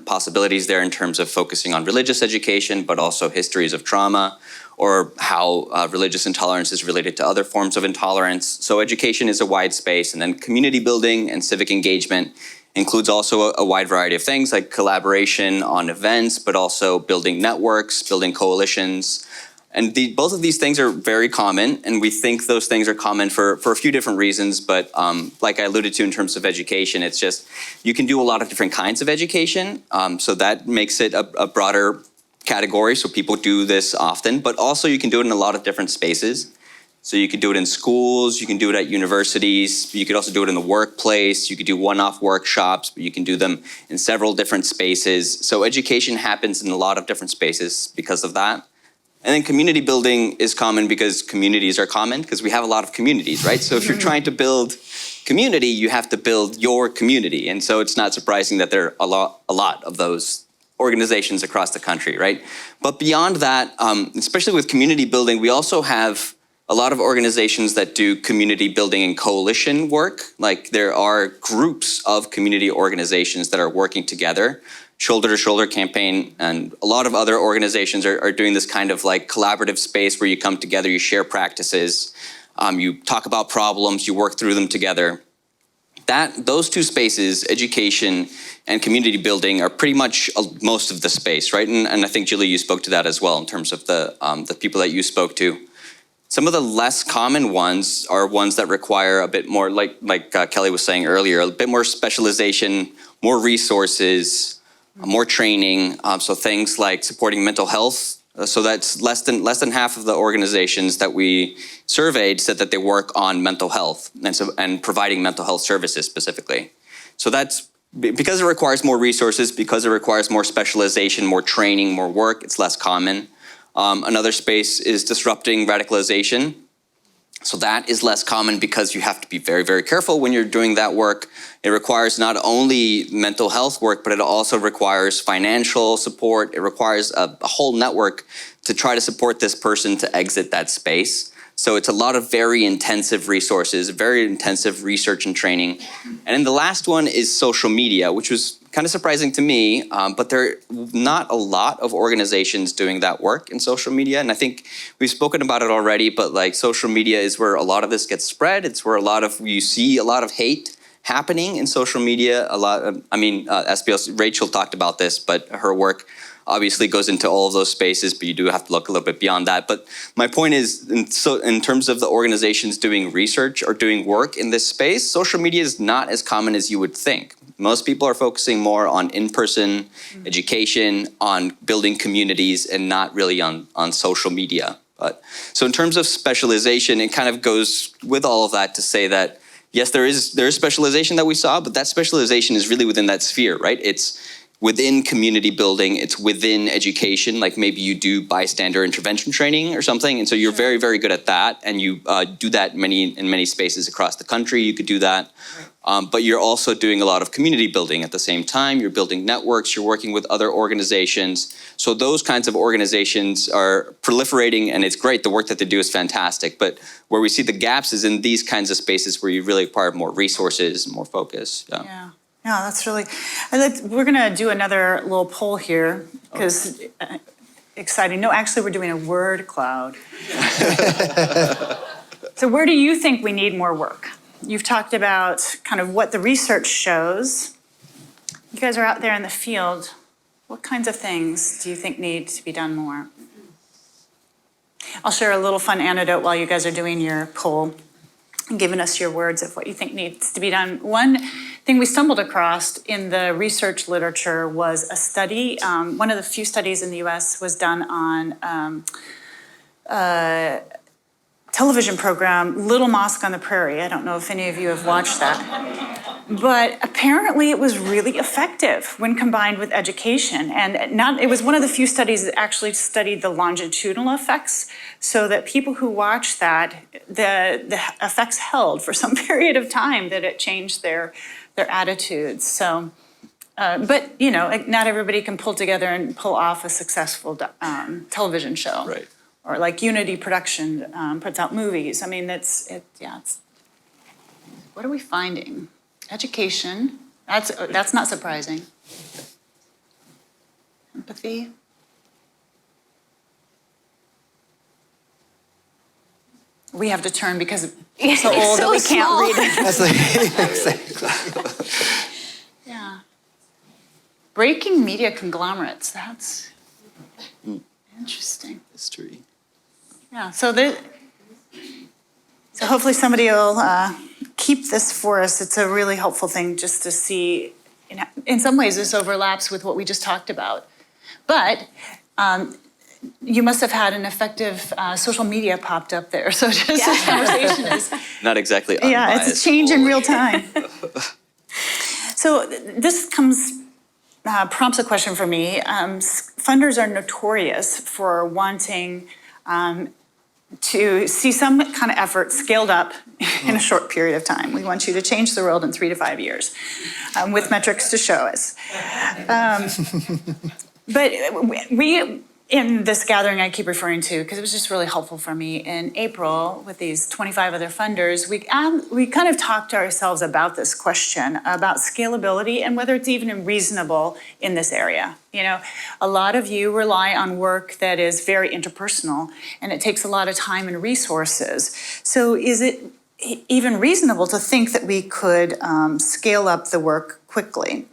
possibilities there in terms of focusing on religious education, but also histories of trauma or how religious intolerance is related to other forms of intolerance. So education is a wide space, and then community building and civic engagement includes also a wide variety of things like collaboration on events, but also building networks, building coalitions. And both of these things are very common, and we think those things are common for a few different reasons. But like I alluded to in terms of education, it's just you can do a lot of different kinds of education. So that makes it a broader category, so people do this often. But also you can do it in a lot of different spaces. So you could do it in schools, you can do it at universities, you could also do it in the workplace, you could do one-off workshops, but you can do them in several different spaces. So education happens in a lot of different spaces because of that. And then community building is common because communities are common, because we have a lot of communities, right? So if you're trying to build community, you have to build your community. And so it's not surprising that there are a lot of those organizations across the country, right? But beyond that, especially with community building, we also have a lot of organizations that do community building and coalition work. Like there are groups of community organizations that are working together. Shoulder to Shoulder campaign and a lot of other organizations are doing this kind of like collaborative space where you come together, you share practices, you talk about problems, you work through them together. Those two spaces, education and community building, are pretty much most of the space, right? And I think, Julie, you spoke to that as well in terms of the people that you spoke to. Some of the less common ones are ones that require a bit more, like Kelly was saying earlier, a bit more specialization, more resources, more training. So things like supporting mental health. So that's less than half of the organizations that we surveyed said that they work on mental health and providing mental health services specifically. So that's because it requires more resources, because it requires more specialization, more training, more work. It's less common. Another space is disrupting radicalization. So that is less common because you have to be very, very careful when you're doing that work. It requires not only mental health work, but it also requires financial support. It requires a whole network to try to support this person to exit that space. So it's a lot of very intensive resources, very intensive research and training. And then the last one is social media, which was kind of surprising to me, but there are not a lot of organizations doing that work in social media. And I think we've spoken about it already, but like social media is where a lot of this gets spread. It's where you see a lot of hate happening in social media. SPL, Rachel talked about this, but her work obviously goes into all of those spaces, but you do have to look a little bit beyond that. But my point is, in terms of the organizations doing research or doing work in this space, social media is not as common as you would think. Most people are focusing more on in-person education, on building communities, and not really on social media. So in terms of specialization, it kind of goes with all of that to say that yes, there is specialization that we saw, but that specialization is really within that sphere, right? It's within community building, it's within education, like maybe you do bystander intervention training or something, and so you're very, very good at that, and you do that in many spaces across the country, you could do that. But you're also doing a lot of community building at the same time, you're building networks, you're working with other organizations, so those kinds of organizations are proliferating, and it's great, the work that they do is fantastic, but where we see the gaps is in these kinds of spaces where you really require more resources, more focus. Yeah, that's really, we're going to do another little poll here because exciting. No, actually, we're doing a word cloud. So where do you think we need more work? You've talked about kind of what the research shows. You guys are out there in the field. What kinds of things do you think need to be done more? I'll share a little fun anecdote while you guys are doing your poll, giving us your words of what you think needs to be done. One thing we stumbled across in the research literature was a study. One of the few studies in the US was done on a television program, Little Mosque on the Prairie. I don't know if any of you have watched that. But apparently it was really effective when combined with education. And it was one of the few studies that actually studied the longitudinal effects, so that people who watched that, the effects held for some period of time, that it changed their attitudes. So, but not everybody can pull together and pull off a successful television show. Right. Or like Unity Production puts out movies. I mean, what are we finding? Education, that's not surprising. Empathy. We have to turn because it's so old that we can't read it. That's exactly. Yeah. Breaking media conglomerates, that's interesting. History. Yeah, so hopefully somebody will keep this for us. It's a really helpful thing just to see. In some ways, this overlaps with what we just talked about. But you must have had an effective social media popped up there. So just this conversation is not exactly unbiased. Yeah, it's a change in real time. So this prompts a question for me. Funders are notorious for wanting to see some kind of effort scaled up in a short period of time. We want you to change the world in 3 to 5 years with metrics to show us. But we, in this gathering I keep referring to, because it was just really helpful for me, in April with these 25 other funders, we kind of talked to ourselves about this question, about scalability and whether it's even reasonable in this area. A lot of you rely on work that is very interpersonal, and it takes a lot of time and resources. So is it even reasonable to think that we could scale up the work quickly?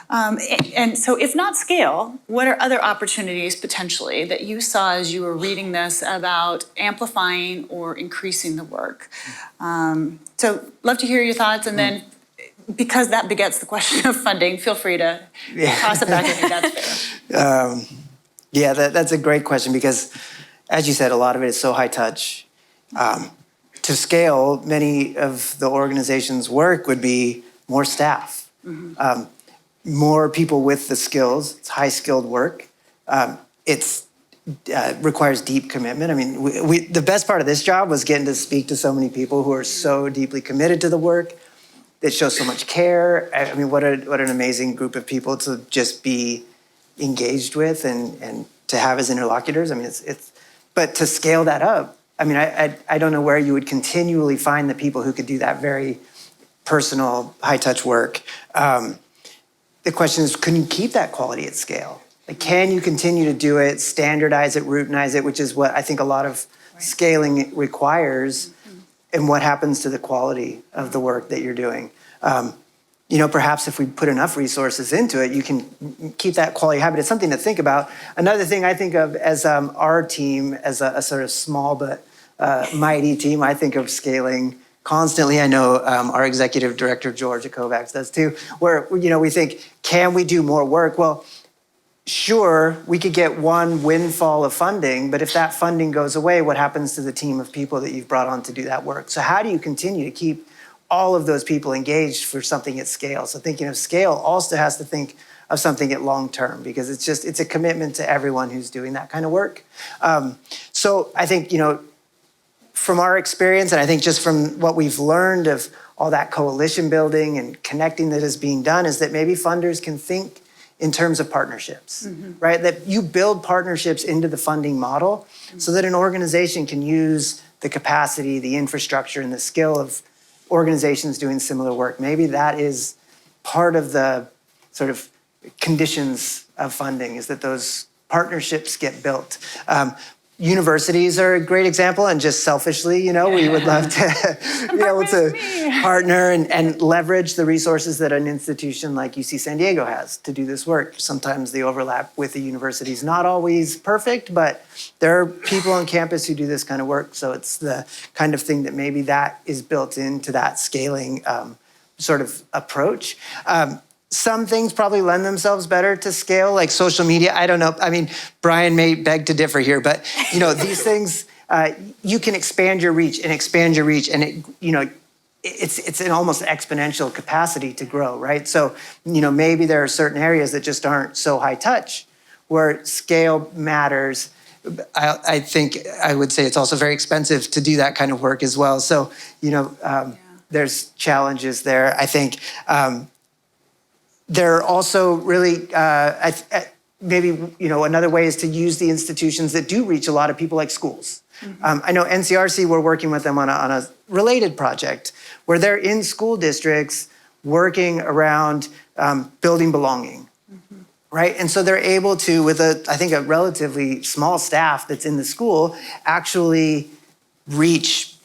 And so if not scale, what are other opportunities potentially that you saw as you were reading this about amplifying or increasing the work? So love to hear your thoughts, and then because that begets the question of funding, feel free to toss it back. I think that's fair. That's a great question because, as you said, a lot of it is so high touch. To scale, many of the organization's work would be more staff. More people with the skills. It's high-skilled work. It requires deep commitment. I mean, the best part of this job was getting to speak to so many people who are so deeply committed to the work, that show so much care. I mean, what an amazing group of people to just be engaged with and to have as interlocutors. I mean, but to scale that up, I mean, I don't know where you would continually find the people who could do that very personal, high-touch work. The question is, can you keep that quality at scale? Like, can you continue to do it, standardize it, routinize it, which is what I think a lot of scaling requires, and what happens to the quality of the work that you're doing? Perhaps if we put enough resources into it, you can keep that quality habit. It's something to think about. Another thing I think of as our team, as a sort of small but mighty team, I think of scaling constantly. I know our executive director, Georgia Kovacs, does too, where, we think, can we do more work? Well, sure, we could get one windfall of funding, but if that funding goes away, what happens to the team of people that you've brought on to do that work? So how do you continue to keep all of those people engaged for something at scale? So thinking of scale also has to think of something at long term, because it's a commitment to everyone who's doing that kind of work. So I think, from our experience, and I think just from what we've learned of all that coalition building and connecting that is being done, is that maybe funders can think in terms of partnerships, right? That you build partnerships into the funding model so that an organization can use the capacity, the infrastructure, and the skill of organizations doing similar work. Maybe that is part of the sort of conditions of funding, is that those partnerships get built. Universities are a great example, and just selfishly, we would love to be able to partner and leverage the resources that an institution like UC San Diego has to do this work. Sometimes the overlap with the university is not always perfect, but there are people on campus who do this kind of work. So it's the kind of thing that maybe that is built into that scaling sort of approach. Some things probably lend themselves better to scale, like social media. I don't know. I mean, Brian may beg to differ here, but these things, you can expand your reach, and it's an almost exponential capacity to grow, right? So, maybe there are certain areas that just aren't so high touch, where scale matters. I think I would say it's also very expensive to do that kind of work as well. So, there's challenges there. I think. There are also really, maybe, another way is to use the institutions that do reach a lot of people, like schools. I know NCRC, we're working with them on a related project where they're in school districts working around building belonging, right? And so they're able to, with I think a relatively small staff that's in the school, actually reach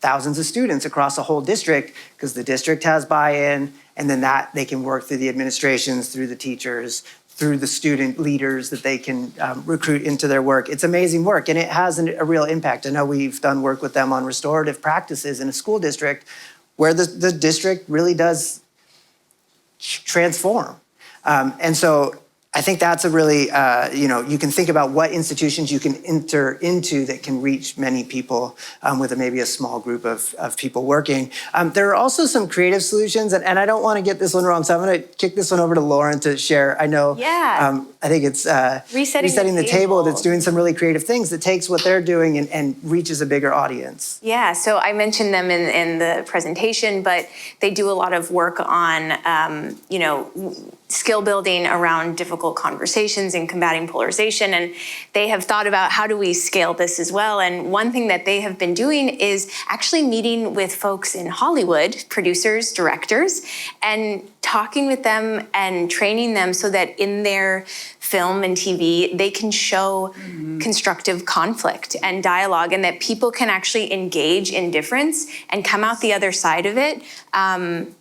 thousands of students across a whole district, because the district has buy-in. And then that they can work through the administrations, through the teachers, through the student leaders that they can recruit into their work. It's amazing work, and it has a real impact. I know we've done work with them on restorative practices in a school district where the district really does transform. And so I think that's a really, you can think about what institutions you can enter into that can reach many people with maybe a small group of people working. There are also some creative solutions, and I don't want to get this one wrong, so I'm going to kick this one over to Lauren to share. I know, I think it's Resetting the Table that's doing some really creative things that takes what they're doing and reaches a bigger audience. Yeah, so I mentioned them in the presentation, but they do a lot of work on, skill building around difficult conversations and combating polarization. And they have thought about, how do we scale this as well? And one thing that they have been doing is actually meeting with folks in Hollywood, producers, directors, and talking with them and training them so that in their film and TV, they can show constructive conflict and dialogue, and that people can actually engage in difference and come out the other side of it,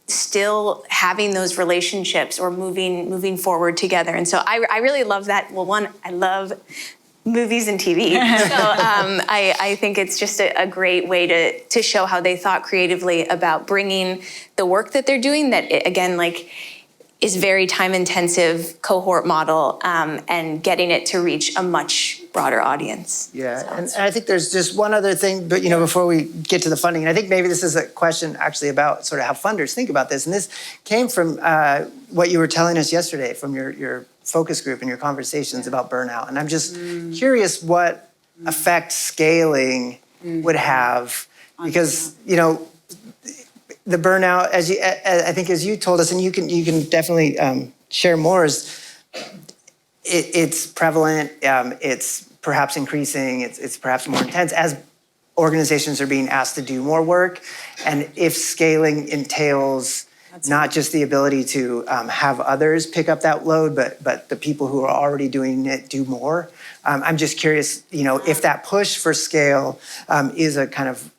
still having those relationships or moving forward together. And so I really love that. Well, one, I love movies and TV. So I think it's just a great way to show how they thought creatively about bringing the work that they're doing, that again, is very time-intensive cohort model, and getting it to reach a much broader audience. Yeah, and I think there's just one other thing, but before we get to the funding, and I think maybe this is a question actually about sort of how funders think about this, and this came from what you were telling us yesterday from your focus group and your conversations about burnout, and I'm just curious what effect scaling would have, because the burnout, I think as you told us, and you can definitely share more, is it's prevalent, it's perhaps increasing, it's perhaps more intense as organizations are being asked to do more work, and if scaling entails not just the ability to have others pick up that load, but the people who are already doing it do more. I'm just curious, if that push for scale is a kind of,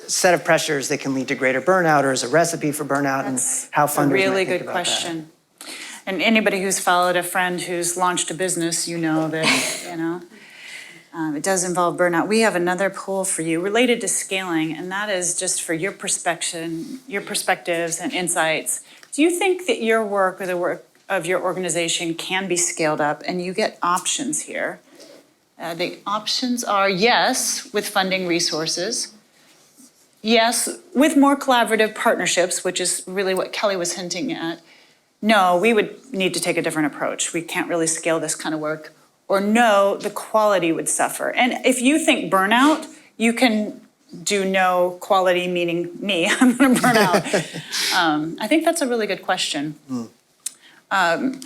set of pressures that can lead to greater burnout, or is a recipe for burnout, and how funders might Really think good about question. And anybody who's followed a friend who's launched a business, you know that, it does involve burnout. We have another poll for you related to scaling, and that is just for your perspectives and insights. Do you think that your work or the work of your organization can be scaled up? And you get options here. The options are yes, with funding resources. Yes, with more collaborative partnerships, which is really what Kelly was hinting at. No, we would need to take a different approach. We can't really scale this kind of work. Or no, the quality would suffer. And if you think burnout, you can do no quality, meaning me, I'm gonna burn out. I think that's a really good question. Can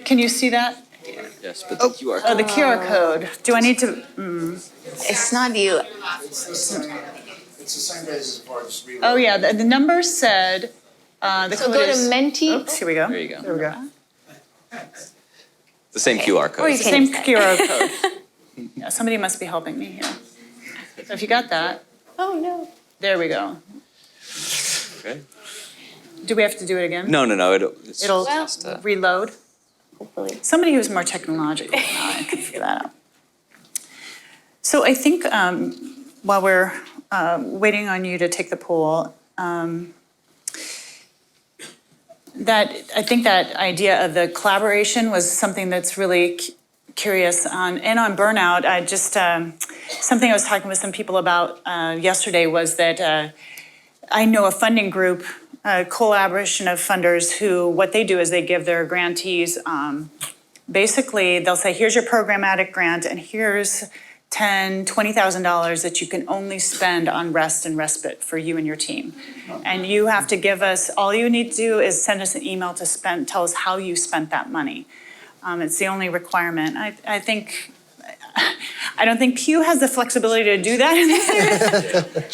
you see that? Yes, but the QR Oh, code. the QR code. Do I need to? It's not you. It's the same way as far as reload. Oh, yeah, the number said, the So code go to is. Menti. Oops, here we go. There you go. There we go. The same QR Or code. you Same can- QR code. Yeah, somebody must be helping me here. So if you got that, Oh, no. there we go. Okay. Do we have to do it again? No. It'll just, reload. Hopefully. Somebody who's more technological than I can figure that out. So I think while we're waiting on you to take the poll, I think that idea of the collaboration was something that's really curious on. And on burnout, I just, something I was talking with some people about yesterday was that I know a funding group, a collaboration of funders who, what they do is they give their grantees, basically they'll say, here's your programmatic grant and here's $10,000, $20,000 that you can only spend on rest and respite for you and your team. And you have to give us, all you need to do is send us an email to tell us how you spent that money. It's the only requirement. I don't think Pew has the flexibility to do that in this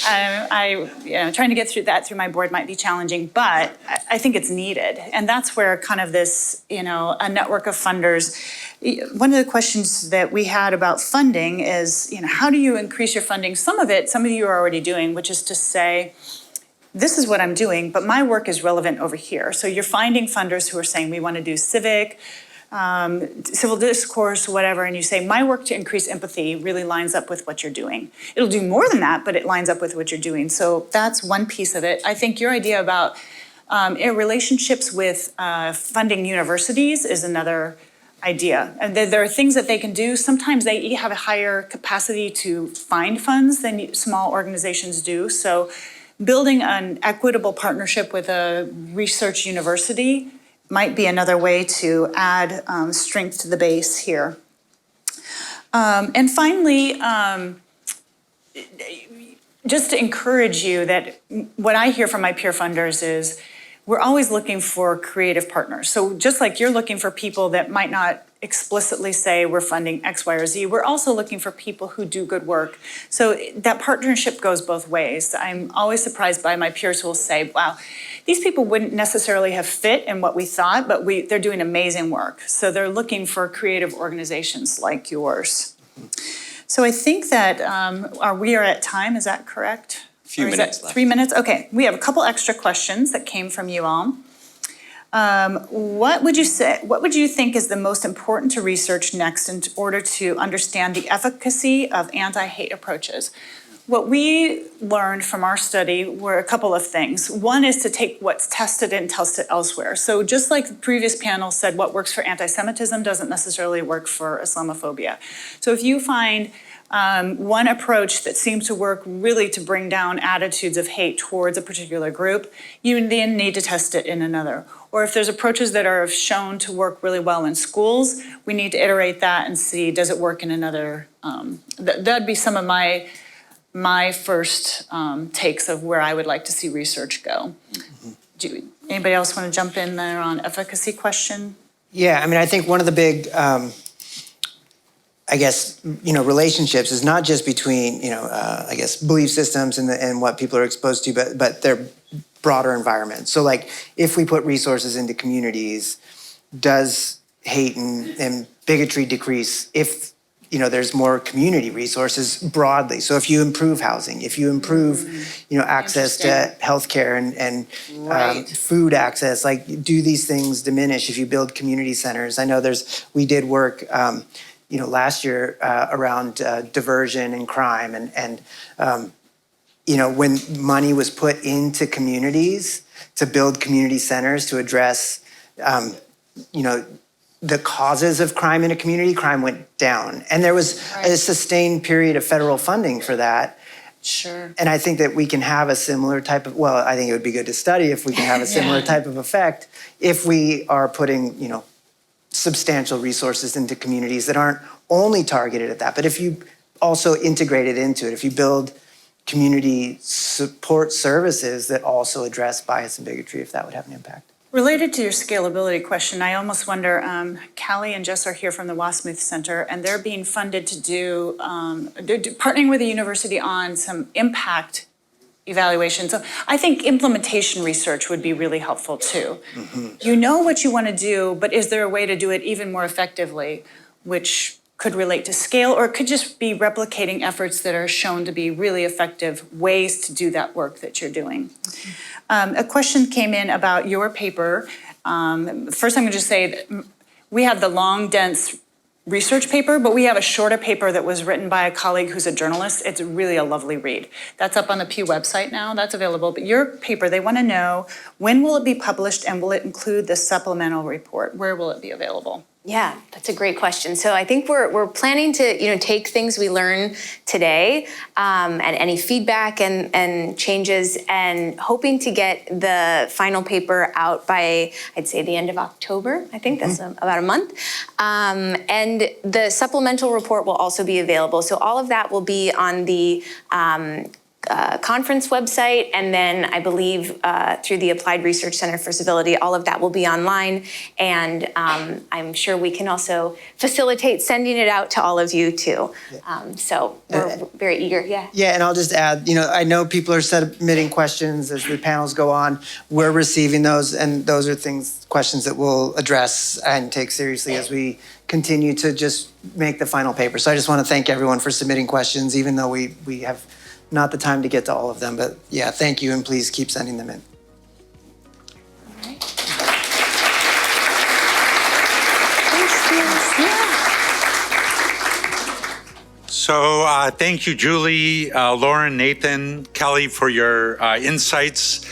area. Trying to get through my board might be challenging, but I think it's needed. And that's where kind of this, a network of funders. One of the questions that we had about funding is, how do you increase your funding? Some of you are already doing, which is to say, this is what I'm doing, but my work is relevant over here. So you're finding funders who are saying, we want to do civil discourse, whatever, and you say, my work to increase empathy really lines up with what you're doing. It'll do more than that, but it lines up with what you're doing. So that's one piece of it. I think your idea about relationships with funding universities is another idea. And there are things that they can do. Sometimes they have a higher capacity to find funds than small organizations do. So building an equitable partnership with a research university might be another way to add strength to the base here. And finally, just to encourage you that what I hear from my peer funders is we're always looking for creative partners. So just like you're looking for people that might not explicitly say we're funding X, Y, or Z, we're also looking for people who do good work. So that partnership goes both ways. I'm always surprised by my peers who will say, wow, these people wouldn't necessarily have fit in what we thought, but they're doing amazing work. So they're looking for creative organizations like yours. So I think that we are at time, is that correct? Few minutes left. 3 minutes? Okay, we have a couple extra questions that came from you all. What would you think is the most important to research next in order to understand the efficacy of anti-hate approaches? What we learned from our study were a couple of things. One is to take what's tested and test it elsewhere. So just like the previous panel said, what works for anti-Semitism doesn't necessarily work for Islamophobia. So if you find one approach that seems to work really to bring down attitudes of hate towards a particular group, you then need to test it in another. Or if there's approaches that are shown to work really well in schools, we need to iterate that and see, does it work in another? That'd be some of my first takes of where I would like to see research go. Anybody else want to jump in there on efficacy question? Yeah, I mean, I think one of the big I guess, relationships is not just between, I guess, belief systems and what people are exposed to, but their broader environment. So like, if we put resources into communities, does hate and bigotry decrease if, there's more community resources broadly? So if you improve housing, if you improve, access to healthcare and Right. food access, like, do these things diminish if you build community centers? I know we did work, last year around diversion and crime, and when money was put into communities to build community centers to address, the causes of crime in a community, crime went down. And there was a sustained period of federal funding for that. Sure. And I think that we can have a similar type of, I think it would be good to study if we can have a similar type of effect if we are putting, substantial resources into communities that aren't only targeted at that, but if you also integrate it into it, if you build community support services that also address bias and bigotry, if that would have an impact. Related to your scalability question, I almost wonder, Callie and Jess are here from the Wasmuth Center, and they're being funded to do, partnering with the university on some impact evaluation. So I think implementation research would be really helpful too. Mm-hmm. You know what you want to do, but is there a way to do it even more effectively, which could relate to scale, or it could just be replicating efforts that are shown to be really effective ways to do that work that you're doing. A question came in about your paper. First, I'm going to just say that we have the long, dense research paper, but we have a shorter paper that was written by a colleague who's a journalist. It's really a lovely read. That's up on the Pew website now. That's available. But your paper, they want to know, when will it be published, and will it include the supplemental report? Where will it be available? Yeah, that's a great question. So I think we're planning to take things we learn today and any feedback and changes, and hoping to get the final paper out by, I'd say, the end of October. I think that's about a month. And the supplemental report will also be available. So all of that will be on the conference website, and then I believe through the Applied Research Center for Civility, all of that will be online, and I'm sure we can also facilitate sending it out to all of you too. So we're very eager, Yeah, and I'll just add, I know people are submitting questions as the panels go on. We're receiving those, and those are questions that we'll address and take seriously as we continue to just make the final paper. So I just want to thank everyone for submitting questions, even though we have not the time to get to all of them, but yeah, thank you, and please keep sending them in. So thank you, Julie, Lauren, Nathan, Kelly, for your insights.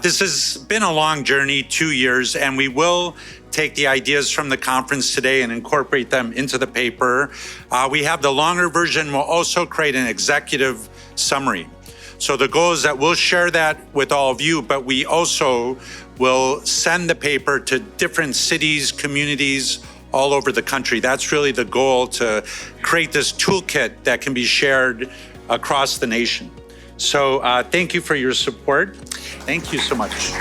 This has been a long journey, 2 years, and we will take the ideas from the conference today and incorporate them into the paper. We have the longer version. We'll also create an executive summary. So the goal is that we'll share that with all of you, but we also will send the paper to different cities, communities all over the country. That's really the goal, to create this toolkit that can be shared across the nation. So thank you for your support. Thank you so much.